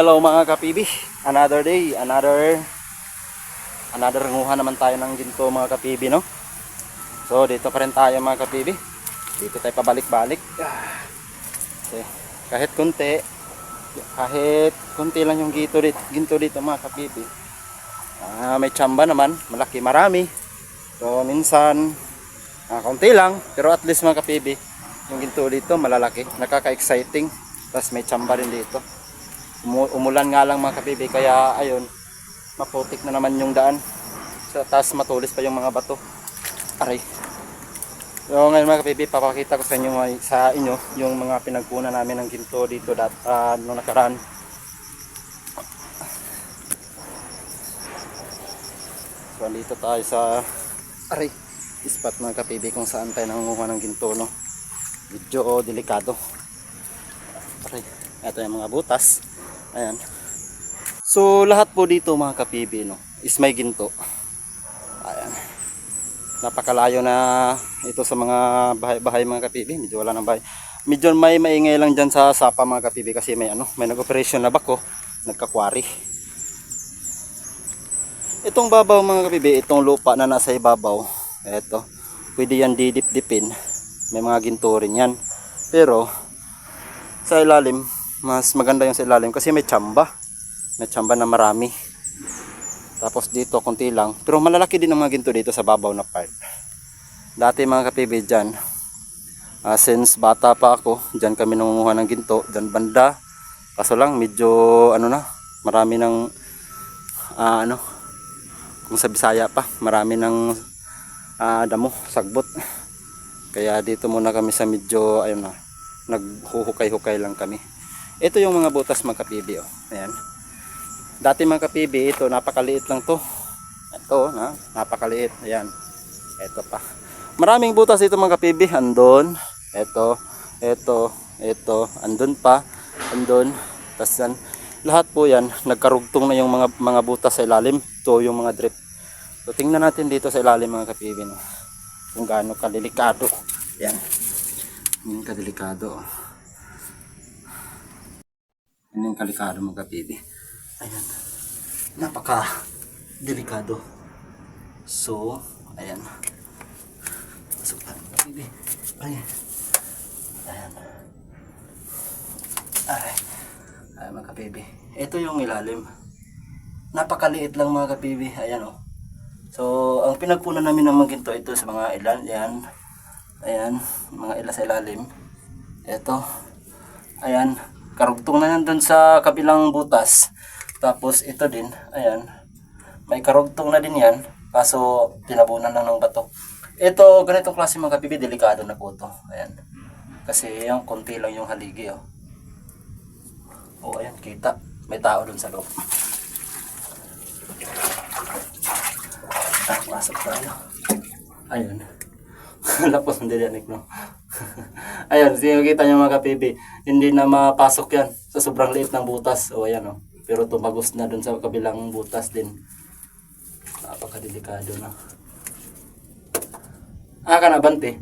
Hello mga kapibi, another day, another nguha naman tayo ng ginto mga kapibi, no? So dito pa rin tayo mga kapibi. Dito tayo pabalik-balik. Okay. Kahit konti lang yung ginto dito mga kapibi. May tsamba naman, malaki, marami. So minsan konti lang, pero at least mga kapibi, yung ginto dito malalaki, nakaka-exciting. Tapos may tsamba rin dito. Umulan nga lang mga kapibi, kaya ayun, maputik na naman yung daan. Tapos matulis pa yung mga bato. Aray. So ngayon mga kapibi, papakita ko sa inyo yung mga pinagkunan namin ng ginto dito nung nakaraan. So dito tayo sa spot mga kapibi kung saan tayo nangunguha ng ginto, no? Medyo delikado. Aray. Ito yung mga butas. Ayan. So lahat po dito mga kapibi, no, is may ginto. Ayan. Napakalayo na ito sa mga bahay mga kapibi. Medyo wala ng bahay. Medyo may maingay lang dyan sa sapa mga kapibi kasi may nag-operation na bako, nagkakwari. Itong babaw mga kapibi, itong lupa na nasa ibabaw, eto, pwede yan didip-dipin. May mga ginto rin yan. Pero sa ilalim, mas maganda yung sa ilalim kasi may tsamba na marami. Tapos dito konti lang, pero malalaki din ang mga ginto dito sa babaw na part. Dati mga kapibi dyan, since bata pa ako, dyan kami nangunguha ng ginto, dyan banda. Kaso lang medyo marami ng kung sa Bisaya pa, marami ng damo, sagbot. Kaya dito muna kami sa medyo naghuhukay-hukay lang kami. Ito yung mga butas mga kapibi, oh. Ayan. Dati mga kapibi, ito napakaliit lang to. Ito, napakaliit. Ayan. Ito pa. Maraming butas dito mga kapibi. Andun. Ito. Andun pa. Andun. Tapos yan. Lahat po yan, nagkarugtong na yung mga butas sa ilalim. Ito yung mga drip. So tingnan natin dito sa ilalim mga kapibi, no? Kung gaano kadelikado. Ayan. Yan kadelikado. Yan yung kalikado mga kapibi. Ayan. Napaka delikado. So, ayan. Pasok tayo mga kapibi. Ayan. Ayan. Ayan mga kapibi. Ito yung ilalim. Napakaliit lang mga kapibi. Ayan, oh. So, ang pinagpunan namin ng mga ginto ito sa mga ilan. Ayan. Ayan. Mga ila sa ilalim. Ito. Ayan. Karugtong na nandun sa kabilang butas. Tapos ito din, ayan, may karugtong na din yan, kaso tinabunan lang ng bato. Ito, ganitong klase mga kapibi, delikado na po ito. Ayan. Kasi yung konti lang yung haligi, oh. Oh, ayan, kita. May tao dun sa loob. Masok tayo. Ayun. Lapos ng dilanik, no? Ayan, kita nyo mga kapibi, hindi na mapasok yan sa sobrang liit ng butas. O ayan, o. Pero tumagos na dun sa kabilang butas din. Napakadelikado na. Ka na bante?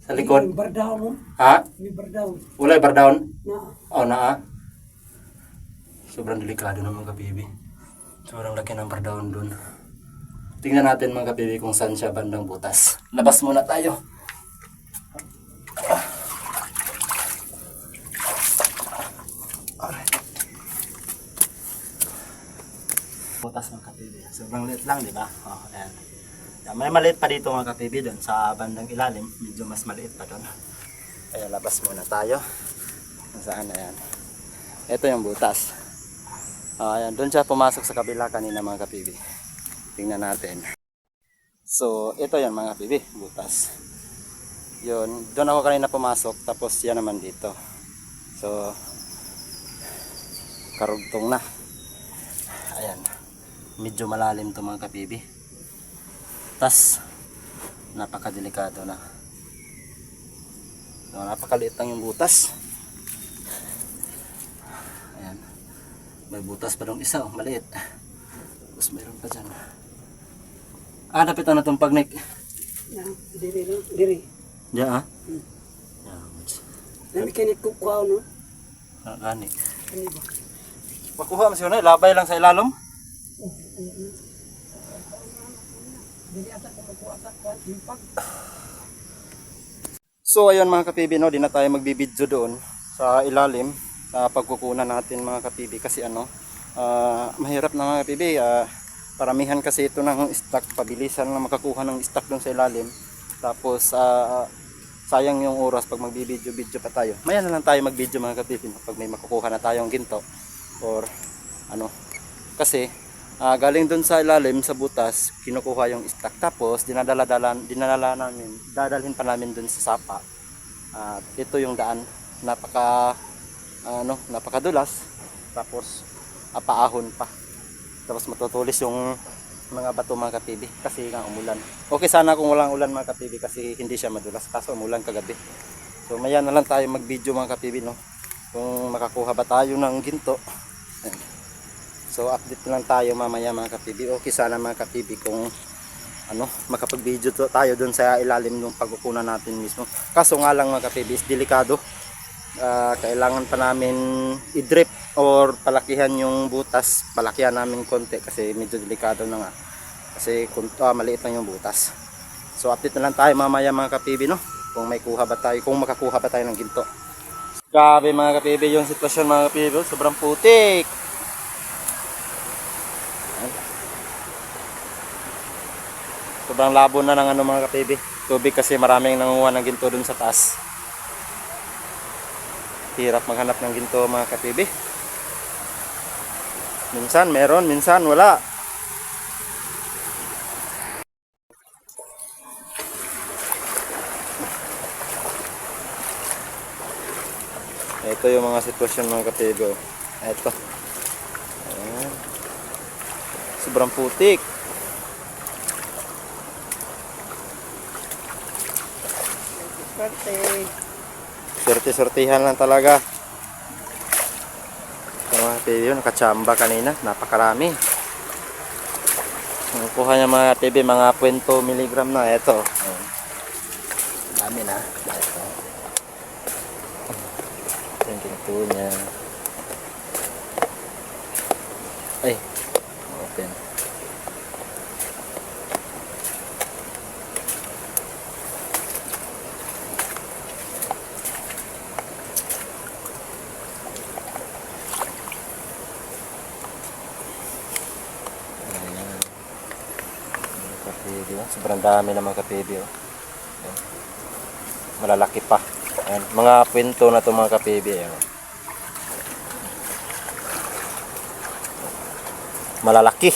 Sa likod? May bardaw, no? Ha? May bardaw. Wala yung bardawon? Na. O, naa. Sobrang delikado na mga kapibi. Sobrang laki ng bardawon dun. Tingnan natin mga kapibi kung saan siya bandang butas. Labas muna tayo. Butas mga kapibi. Sobrang liit lang, di ba? Oh, ayan. May maliit pa dito mga kapibi doon sa bandang ilalim. Medyo mas maliit pa doon. Kaya labas muna tayo. Saan na yan? Ito yung butas. Ayan, doon siya pumasok sa kabila kanina mga kapibi. Tingnan natin. So, ito yan mga kapibi. Butas. Yun. Doon ako kanina pumasok. Tapos yan naman dito. So, karugtong na. Ayan. Medyo malalim to mga kapibi. Tas napakadelikado na. So, napakaliit lang yung butas. Ayan. May butas pa dong isa, oh, maliit. Tapos mayroon pa dyan. Napitan na itong pagnik. Diri. Diyan Nami kanit ko kuha, no? Gani. Kani ba? Makuha mo siya na, labay lang sa ilalom. Dili asa ko makuha sa kwan impag. So ayun mga kapibi, no, di na tayo magbibidyo doon sa ilalim sa pagkukunan natin mga kapibi kasi mahirap na mga kapibi, paramihan kasi ito ng stock, pabilisan lang makakuha ng stock doon sa ilalim, tapos sayang yung oras pag magbibidyo pa tayo. Maya na lang tayo magbidyo mga kapibi, no, pag may makukuha na tayong ginto or kasi galing doon sa ilalim sa butas, kinukuha yung stock, tapos dadalhin pa namin doon sa sapa. Ito yung daan, napakadulas, tapos paahon pa, tapos matutulis yung mga bato mga kapibi kasi nga umulan. Okay sana kung walang ulan mga kapibi kasi hindi siya madulas, kaso umulan kagabi. So maya na lang tayo mag video mga kapibi, no, kung makakuha ba tayo ng ginto. So update lang tayo mamaya mga kapibi. Okay sana mga kapibi kung makapag-video tayo dun sa ilalim ng pagkukunan natin mismo. Kaso nga lang mga kapibi, is delikado. Kailangan pa namin i-drip or palakihan yung butas. Palakihan namin konti kasi medyo delikado na nga. Kasi maliit lang yung butas. So update na lang tayo mamaya mga kapibi, no, kung may kuha ba tayo, kung makakuha ba tayo ng ginto. Grabe mga kapibi yung sitwasyon mga kapibi, sobrang putik. Sobrang labo na ng mga kapibi, tubig kasi maraming nangunguha ng ginto dun sa taas. Hirap maghanap ng ginto mga kapibi. Minsan meron, minsan wala. Ito yung mga sitwasyon mga kapibi. Ito. Ayan. Sobrang putik. Sortihan lang talaga. Mga TV yun, nakachamba kanina, napakarami. Ang kuha niya mga TV, mga 20 mg na. Ito. Dami na. Ito. Yung ginto niya. Ay, open. Sobrang dami ng mga kapibi. Malalaki pa. Ayan. Mga kwento na ito mga kapibi. Ayan. Malalaki.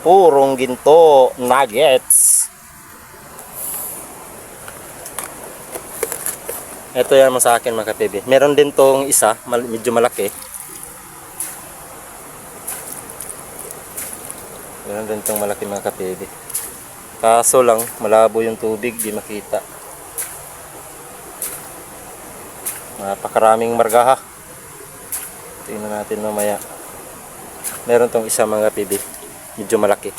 Purong ginto. Nuggets. Ito yan mo sa akin mga kapibi. Meron din tong isa. Medyo malaki. Meron din itong malaki mga kapibi. Kaso lang, malabo yung tubig, di makita. Napakaraming margaha. Tingnan natin mamaya. Meron tong isa mga kapibi. Medyo malaki.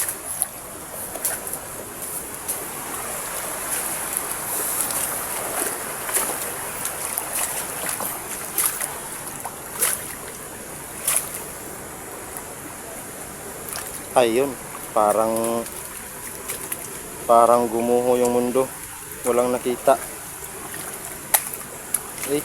Ayun, parang gumuho yung mundo, walang nakita. Ay.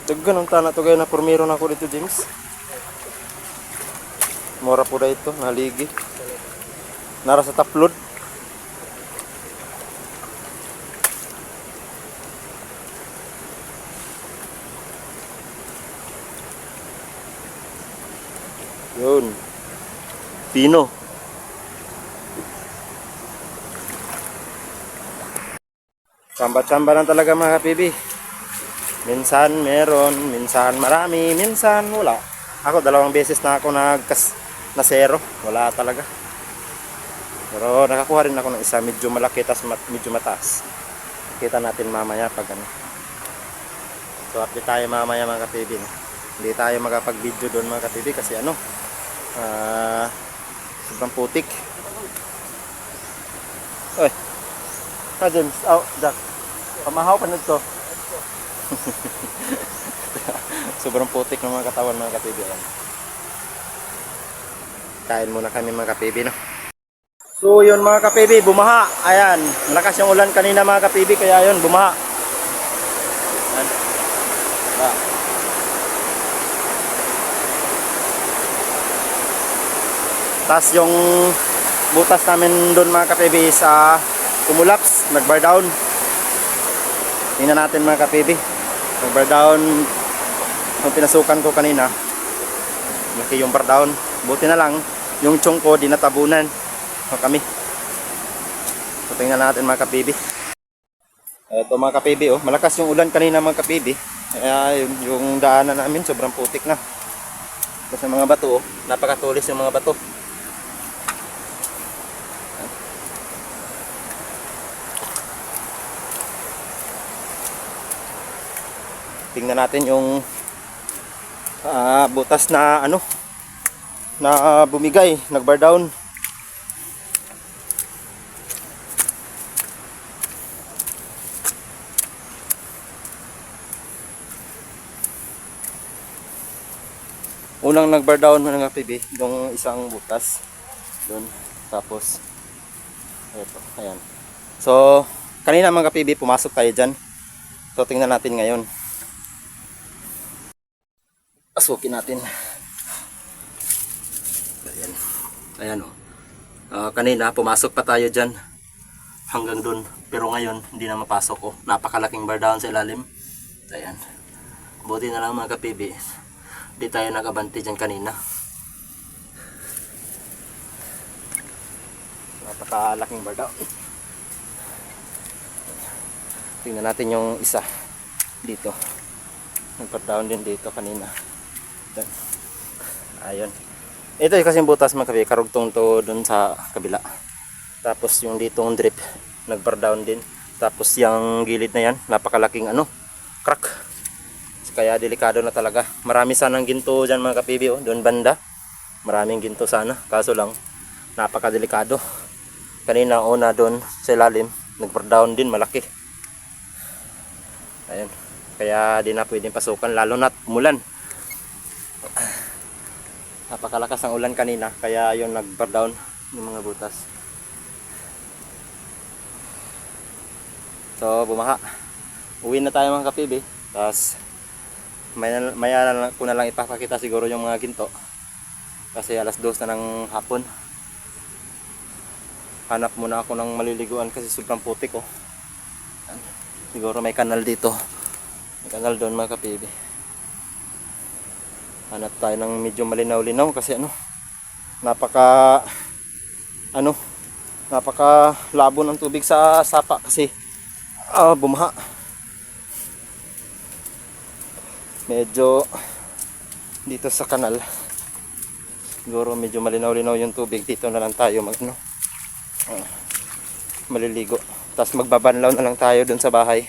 Daggan ang tana to gaya na pormiro na ako dito, James. Mura po na ito, naligi. Nara sa taplod. Yun. Pino. Samba-samba lang talaga mga kapibi. Minsan meron, minsan marami, minsan wala. Ako 2 beses na ako nasero. Wala talaga. Pero nakakuha rin ako ng isa medyo malaki tas medyo mataas. Kita natin mamaya pag So update tayo mamaya mga kapibi. Hindi tayo makapag-video doon mga kapibi kasi Sobrang putik. Oy. Ka James, Jack. Pamahaw pa nito. Sobrang putik ng mga katawan mga kapibi. Ayan. Kain muna kami mga kapibi, no? So yun mga kapibi, bumaha. Ayan, malakas yung ulan kanina mga kapibi, kaya yun, bumaha. Ayan. Ah. Tapos yung butas namin doon mga kapibi sa kumulaps, nag-bar down. Tingnan natin mga kapibi. Nag-bar down yung pinasukan ko kanina. Laki yung bar down. Buti na lang yung chong ko di natabunan. Kami. So tingnan natin mga kapibi. Ito mga kapibi, oh, malakas yung ulan kanina mga kapibi. Kaya yung daanan namin sobrang putik na. Tapos yung mga bato, oh, napakatulis yung mga bato. Tingnan natin yung butas na ano na bumigay, nag-bar down. Unang nag-bar down mga kapibi, yung isang butas doon. Tapos ito, ayan. So kanina mga kapibi, pumasok tayo dyan. So tingnan natin ngayon. Pasukin natin. Ayan. Ayan o. Kanina pumasok pa tayo dyan. Hanggang dun. Pero ngayon hindi na mapasok o. Napakalaking bar down sa ilalim. Ayan. Buti na lang mga kapibi. Hindi tayo nagabante dyan kanina. Napakalaking bar down. Tingnan natin yung isa. Dito. Nag-bar down din dito kanina. Ayun. Ito yung kasing butas mga kapibi, karugtong to dun sa kabila. Tapos yung ditong drip, nag-bar down din. Tapos yung gilid na yan, napakalaking ano, crack. Kaya delikado na talaga. Marami sanang ginto dyan mga kapibi, oh, doon banda. Maraming ginto sana, kaso lang napakadelikado. Kanina una doon sa ilalim, nag-bar down din, malaki. Ayun. Kaya di na pwedeng pasukan, lalo na't umulan. Napakalakas ang ulan kanina, kaya yun nag-bar down ng mga butas. So bumaha. Uwi na tayo mga kapibi. Tapos maya ko na lang ipapakita siguro yung mga ginto. Kasi alas 2 na ng hapon. Hanap muna ako ng maliliguan kasi sobrang putik, oh. Siguro may kanal dito. May kanal doon mga kapibi. Hanap tayo ng medyo malinaw-linaw kasi napaka labo ng tubig sa sapa kasi bumaha. Medyo dito sa kanal siguro medyo malinaw-linaw yung tubig. Dito na lang tayo maliligo, tapos magbabanlaw na lang tayo dun sa bahay.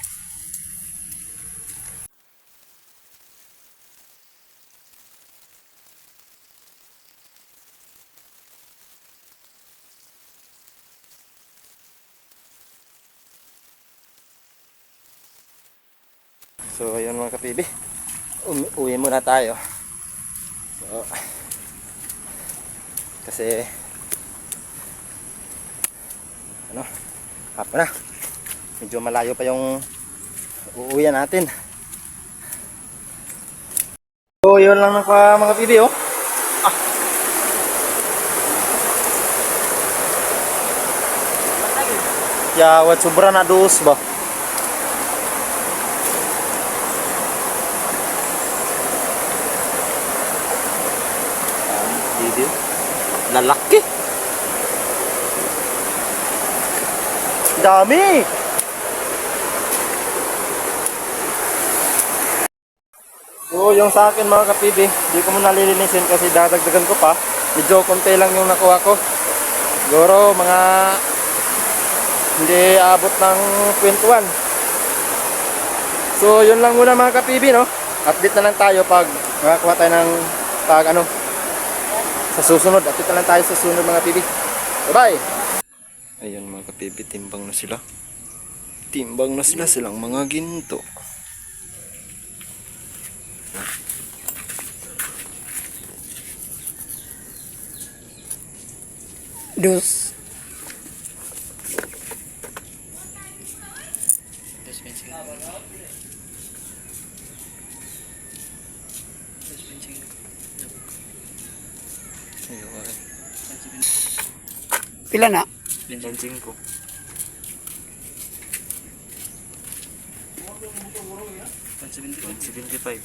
So ayun mga kapibi, uwi muna tayo. So, kasi hapon na, medyo malayo pa yung uuwian natin. So yun lang mga kapibi, oh. Yawat sobra na dos ba. Video lalaki dami. So yung sa akin mga kapibi, di ko muna lilinisin kasi dadagdagan ko pa. Medyo konti lang yung nakuha ko, siguro mga hindi abot ng 21. So yun lang muna mga kapibi, no? Update na lang tayo pag makakuha tayo ng sa susunod. Update na lang tayo sa susunod mga kapibi. Bye-bye! Ayun mga kapibi, timbang na sila. Timbang na sila silang mga ginto. Dos. Pila na? 25. 175.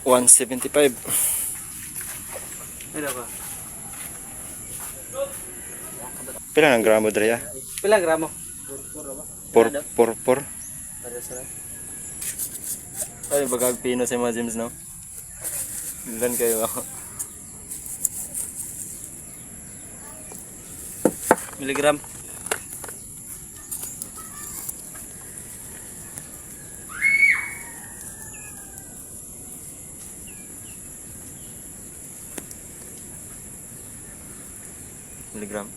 175. Ano ba? Pila ng gramo dre ya? Pila gramo? 4. Para sa ay bagag pino sa mga gyms no. Ilan kayo ako? Miligram. Miligram.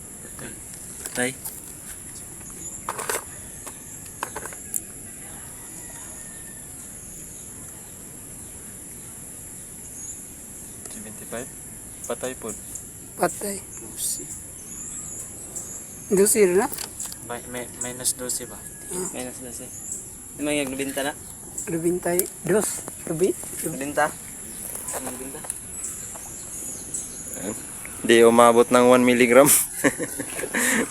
Tay. Patay po. Patay. Dosir na? Minus 12 ba? Minus 12. Di man yung nabinta na? Rubintay. Dos. Rubi? Nabinta? Nabinta? Di umabot ng 1 milligram.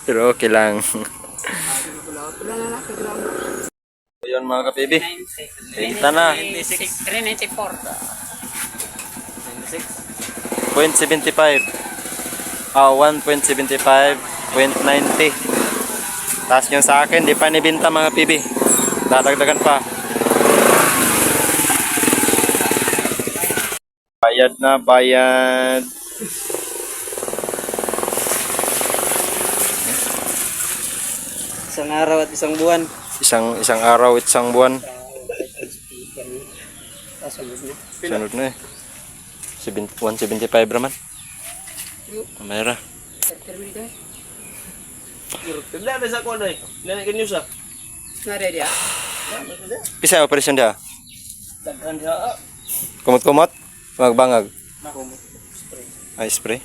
Pero okay lang. Ayun mga kapibi. Benta na. 394. 0.75. 1.75. 0.90. Tapos yung sa akin, di pa nibinta mga pibi. Dadagdagan pa. Bayad na, bayad. Isang araw at isang buwan. Isang araw at isang buwan. Kasunod na. Sunod na eh. 175 raman. Mayra. Tanda ba sa kuno eh? Nana ganyo sa. Nare dia. Pisa operasyon dia. Daghan dia. Kumot-kumot. Magbangag. Ay spray.